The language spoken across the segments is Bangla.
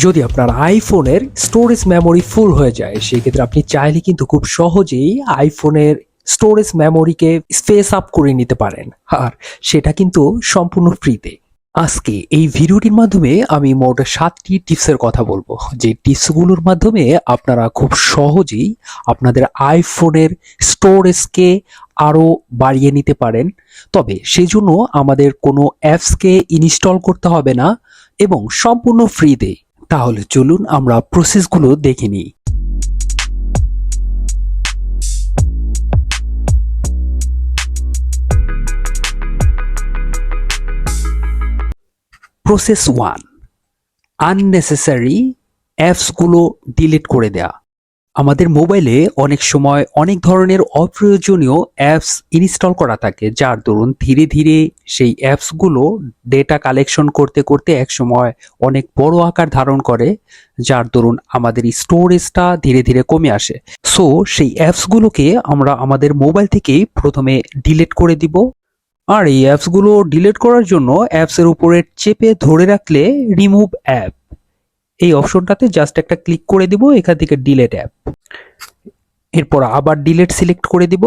যদি আপনার আইফোনের স্টোরেজ মেমোরি ফুল হয়ে যায় সেক্ষেত্রে আপনি চাইলে কিন্তু খুব সহজেই আইফোনের স্টোরেজ মেমোরিকে স্পেস আপ করে নিতে পারেন, আর সেটা কিন্তু সম্পূর্ণ ফ্রিতে। আজকে এই ভিডিওটির মাধ্যমে আমি মোট 7টি টিপসের কথা বলবো, যে টিপসগুলোর মাধ্যমে আপনারা খুব সহজেই আপনাদের আইফোনের স্টোরেজকে আরো বাড়িয়ে নিতে পারেন। তবে সেজন্য আমাদের কোনো অ্যাপসকে ইনস্টল করতে হবে না এবং সম্পূর্ণ ফ্রিতে। তাহলে চলুন আমরা প্রসেসগুলো দেখে নিই। প্রসেস 1, আননেসেসারি অ্যাপসগুলো ডিলিট করে দেয়া। আমাদের মোবাইলে অনেক সময় অনেক ধরনের অপ্রয়োজনীয় অ্যাপস ইনস্টল করা থাকে, যার দরুন ধীরে ধীরে সেই অ্যাপসগুলো ডেটা কালেকশন করতে করতে একসময় অনেক বড় আকার ধারণ করে, যার দরুন আমাদের স্টোরেজটা ধীরে ধীরে কমে আসে। সো সেই অ্যাপসগুলোকে আমরা আমাদের মোবাইল থেকেই প্রথমে ডিলিট করে দিব। আর এই অ্যাপসগুলো ডিলিট করার জন্য অ্যাপসের উপরে চেপে ধরে রাখলে রিমুভ অ্যাপ, এই অপশনটাতে জাস্ট একটা ক্লিক করে দিব, এখান থেকে ডিলিট অ্যাপ। এরপর আবার ডিলিট সিলেক্ট করে দিব।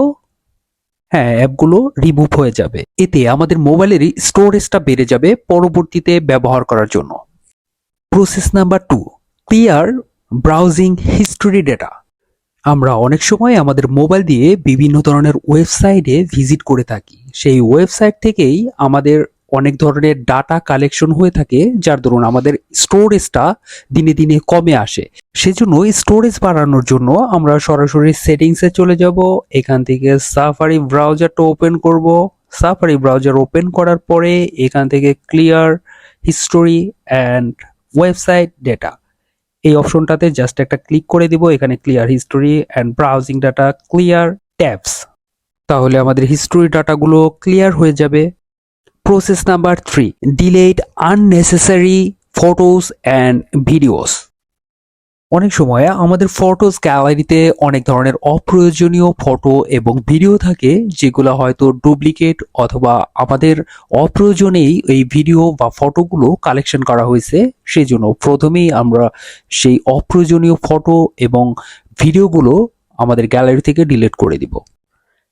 হ্যাঁ, অ্যাপগুলো রিমুভ হয়ে যাবে। এতে আমাদের মোবাইলেরই স্টোরেজটা বেড়ে যাবে পরবর্তীতে ব্যবহার করার জন্য। Process number 2, clear browsing history data. আমরা অনেক সময় আমাদের মোবাইল দিয়ে বিভিন্ন ধরনের ওয়েবসাইটে ভিজিট করে থাকি। সেই ওয়েবসাইট থেকেই আমাদের অনেক ধরনের ডাটা কালেকশন হয়ে থাকে, যার দরুন আমাদের স্টোরেজটা দিনে দিনে কমে আসে। সেজন্য স্টোরেজ বাড়ানোর জন্য আমরা সরাসরি সেটিংসে চলে যাব। এখান থেকে সাফারি ব্রাউজারটা ওপেন করব। সাফারি ব্রাউজার ওপেন করার পরে এখান থেকে clear history and website data, এই অপশনটাতে জাস্ট একটা ক্লিক করে দিব। এখানে clear history and browsing data clear tabs, তাহলে আমাদের হিস্টোরি ডাটাগুলো ক্লিয়ার হয়ে যাবে। Process number 3, delete unnecessary photos and videos. অনেক সময় আমাদের ফটোস গ্যালারিতে অনেক ধরনের অপ্রয়োজনীয় ফটো এবং ভিডিও থাকে, যেগুলো হয়তো ডুপ্লিকেট অথবা আমাদের অপ্রয়োজনেই এই ভিডিও বা ফটোগুলো কালেকশন করা হয়েছে। সেজন্য প্রথমেই আমরা সেই অপ্রয়োজনীয় ফটো এবং ভিডিওগুলো আমাদের গ্যালারি থেকে ডিলিট করে দিব।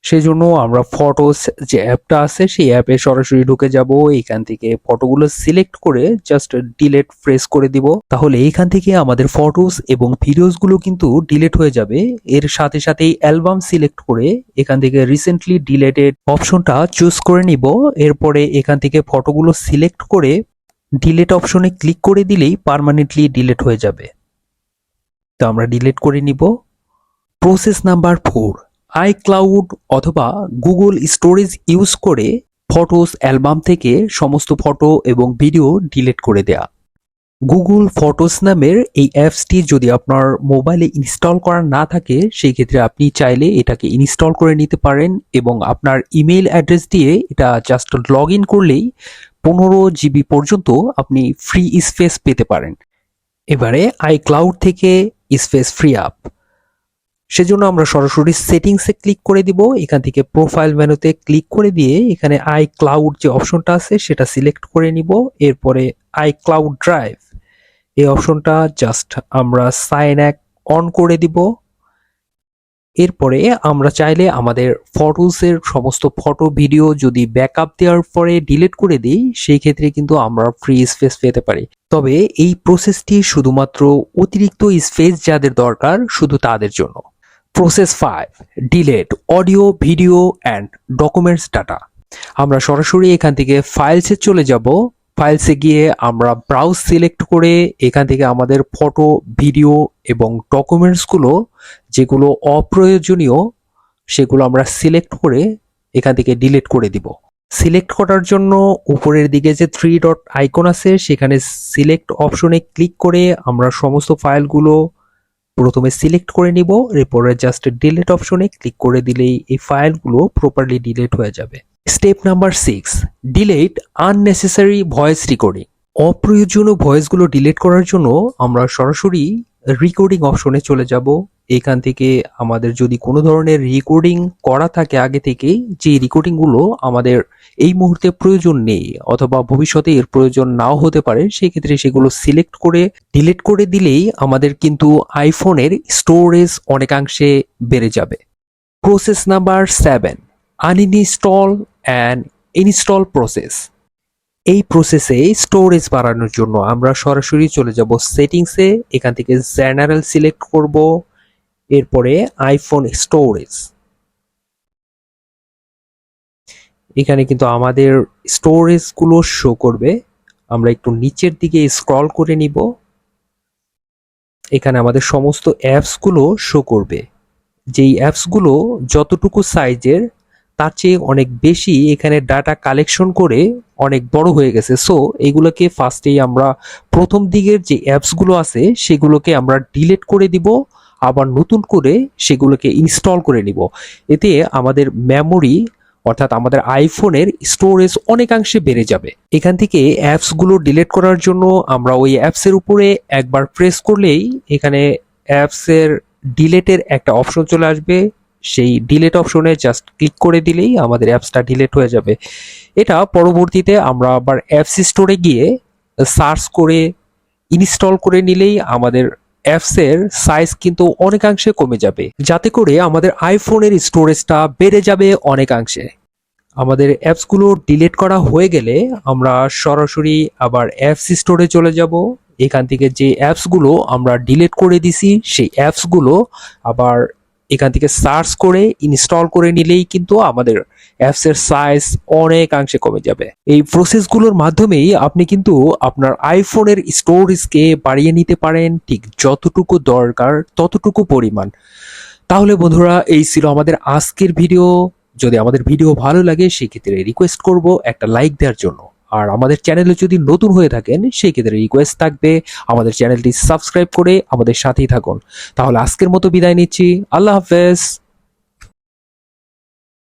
সেজন্য আমরা ফটোস যে অ্যাপটা আছে সেই অ্যাপে সরাসরি ঢুকে যাব। এখান থেকে ফটোগুলো সিলেক্ট করে জাস্ট ডিলিট প্রেস করে দিব। তাহলে এখান থেকে আমাদের ফটোস এবং ভিডিওসগুলো কিন্তু ডিলিট হয়ে যাবে। এর সাথে সাথেই অ্যালবাম সিলেক্ট করে এখান থেকে রিসেন্টলি ডিলিটেড অপশনটা চুজ করে নিব। এরপরে এখান থেকে ফটোগুলো সিলেক্ট করে ডিলিট অপশনে ক্লিক করে দিলেই পার্মানেন্টলি ডিলিট হয়ে যাবে। তো আমরা ডিলিট করে নিব। প্রসেস নাম্বার 4, আইক্লাউড অথবা গুগল স্টোরেজ ইউজ করে ফটোস অ্যালবাম থেকে সমস্ত ফটো এবং ভিডিও ডিলিট করে দেয়া। গুগল ফটোস নামের এই অ্যাপসটি যদি আপনার মোবাইলে ইনস্টল করা না থাকে সেই ক্ষেত্রে আপনি চাইলে এটাকে ইনস্টল করে নিতে পারেন এবং আপনার ইমেল অ্যাড্রেস দিয়ে এটা জাস্ট লগ ইন করলেই 15 জিবি পর্যন্ত আপনি ফ্রি স্পেস পেতে পারেন। এবারে আইক্লাউড থেকে স্পেস ফ্রি আপ, সেজন্য আমরা সরাসরি সেটিংসে ক্লিক করে দিব। এখান থেকে প্রোফাইল মেনুতে ক্লিক করে দিয়ে এখানে আইক্লাউড যে অপশনটা আছে সেটা সিলেক্ট করে নিব। এরপরে আইক্লাউড ড্রাইভ, এই অপশনটা জাস্ট আমরা সাইন আপ অন করে দিব। এরপরে আমরা চাইলে আমাদের ফটোসের সমস্ত ফটো ভিডিও যদি ব্যাকআপ দেওয়ার পরে ডিলিট করে দিই সেই ক্ষেত্রে কিন্তু আমরা ফ্রি স্পেস পেতে পারি। তবে এই প্রসেসটি শুধুমাত্র অতিরিক্ত স্পেস যাদের দরকার শুধু তাদের জন্য। Process 5, delete audio video and documents data. আমরা সরাসরি এখান থেকে ফাইলসে চলে যাব। ফাইলসে গিয়ে আমরা ব্রাউজ সিলেক্ট করে এখান থেকে আমাদের ফটো ভিডিও এবং ডকুমেন্টসগুলো যেগুলো অপ্রয়োজনীয় সেগুলো আমরা সিলেক্ট করে এখান থেকে ডিলিট করে দিব। সিলেক্ট করার জন্য উপরের দিকে যে 3 ডট আইকন আছে সেখানে সিলেক্ট অপশনে ক্লিক করে আমরা সমস্ত ফাইলগুলো প্রথমে সিলেক্ট করে নিব। এরপরে জাস্ট ডিলিট অপশনে ক্লিক করে দিলেই এই ফাইলগুলো প্রপারলি ডিলিট হয়ে যাবে। Step number 6, delete unnecessary voice recording. অপ্রয়োজনীয় ভয়েসগুলো ডিলিট করার জন্য আমরা সরাসরি রেকর্ডিং অপশনে চলে যাব। এখান থেকে আমাদের যদি কোনো ধরনের রেকর্ডিং করা থাকে আগে থেকেই, যে রেকর্ডিংগুলো আমাদের এই মুহূর্তে প্রয়োজন নেই অথবা ভবিষ্যতে এর প্রয়োজন নাও হতে পারে, সেক্ষেত্রে সেগুলো সিলেক্ট করে ডিলিট করে দিলেই আমাদের কিন্তু আইফোনের স্টোরেজ অনেকাংশে বেড়ে যাবে। Process number 7, uninstall and install process. এই প্রসেসে স্টোরেজ বাড়ানোর জন্য আমরা সরাসরি চলে যাব সেটিংসে, এখান থেকে জেনারেল সিলেক্ট করব, এরপরে আইফোন স্টোরেজ। এখানে কিন্তু আমাদের স্টোরেজগুলো শো করবে। আমরা একটু নিচের দিকে স্ক্রল করে নিব, এখানে আমাদের সমস্ত অ্যাপসগুলো শো করবে। যেই অ্যাপসগুলো যতটুকু সাইজের তার চেয়ে অনেক বেশি এখানে ডাটা কালেকশন করে অনেক বড় হয়ে গেছে। সো এগুলোকে ফার্স্টেই আমরা প্রথম দিকের যে অ্যাপসগুলো আছে সেগুলোকে আমরা ডিলিট করে দিব, আবার নতুন করে সেগুলোকে ইনস্টল করে নিব। এতে আমাদের মেমোরি অর্থাৎ আমাদের আইফোনের স্টোরেজ অনেকাংশে বেড়ে যাবে। এখান থেকে অ্যাপসগুলো ডিলিট করার জন্য আমরা ওই অ্যাপসের উপরে একবার প্রেস করলেই এখানে অ্যাপসের ডিলেটের একটা অপশন চলে আসবে। সেই ডিলেট অপশনে জাস্ট ক্লিক করে দিলেই আমাদের অ্যাপসটা ডিলেট হয়ে যাবে। এটা পরবর্তীতে আমরা আবার অ্যাপস স্টোরে গিয়ে সার্চ করে ইনস্টল করে নিলেই আমাদের অ্যাপসের সাইজ কিন্তু অনেকাংশে কমে যাবে, যাতে করে আমাদের আইফোনের স্টোরেজটা বেড়ে যাবে অনেকাংশে। আমাদের অ্যাপসগুলো ডিলিট করা হয়ে গেলে আমরা সরাসরি আবার অ্যাপস স্টোরে চলে যাব। এখান থেকে যে অ্যাপসগুলো আমরা ডিলিট করে দিছি সেই অ্যাপসগুলো আবার এখান থেকে সার্চ করে ইনস্টল করে নিলেই কিন্তু আমাদের অ্যাপসের সাইজ অনেকাংশে কমে যাবে। এই প্রসেসগুলোর মাধ্যমেই আপনি কিন্তু আপনার আইফোনের স্টোরেজকে বাড়িয়ে নিতে পারেন ঠিক যতটুকু দরকার ততটুকু পরিমাণ। তাহলে বন্ধুরা, এই ছিল আমাদের আজকের ভিডিও। যদি আমাদের ভিডিও ভালো লাগে সেক্ষেত্রে রিকোয়েস্ট করব একটা লাইক দেওয়ার জন্য, আর আমাদের চ্যানেলে যদি নতুন হয়ে থাকেন সেই ক্ষেত্রে রিকোয়েস্ট থাকবে আমাদের চ্যানেলটি সাবস্ক্রাইব করে আমাদের সাথেই থাকুন। তাহলে আজকের মতো বিদায় নিচ্ছি, আল্লাহ হাফেজ।